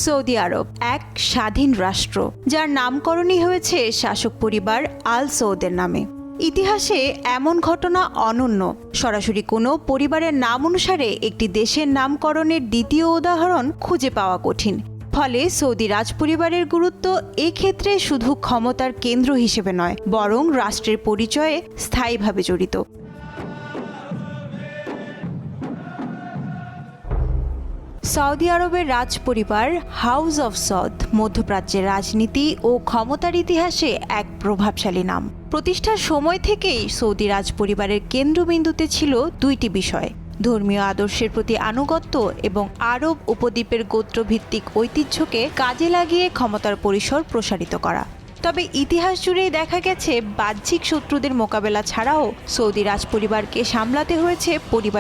Saudi আরব এক স্বাধীন রাষ্ট্র, যার নামকরণই হয়েছে শাসক পরিবার আল সৌদের নামে। ইতিহাসে এমন ঘটনা অনন্য। সরাসরি কোনো পরিবারের নাম অনুসারে একটি দেশের নামকরণের দ্বিতীয় উদাহরণ খুঁজে পাওয়া কঠিন। ফলে সৌদি রাজপরিবারের গুরুত্ব এক্ষেত্রে শুধু ক্ষমতার কেন্দ্র হিসেবে নয়, বরং রাষ্ট্রের পরিচয়ে স্থায়ীভাবে জড়িত। সৌদি আরবের রাজপরিবার হাউস অফ সৌদ মধ্যপ্রাচ্যের রাজনীতি ও ক্ষমতার ইতিহাসে এক প্রভাবশালী নাম। প্রতিষ্ঠার সময় থেকেই সৌদি রাজপরিবারের কেন্দ্রবিন্দুতে ছিল দুইটি বিষয়: ধর্মীয় আদর্শের প্রতি আনুগত্য এবং আরব উপদ্বীপের গোত্রভিত্তিক ঐতিহ্যকে কাজে লাগিয়ে ক্ষমতার পরিসর প্রসারিত করা। তবে ইতিহাস জুড়েই দেখা গেছে বাহ্যিক শত্রুদের মোকাবেলা ছাড়াও সৌদি রাজপরিবারকে সামলাতে হয়েছে পরিবার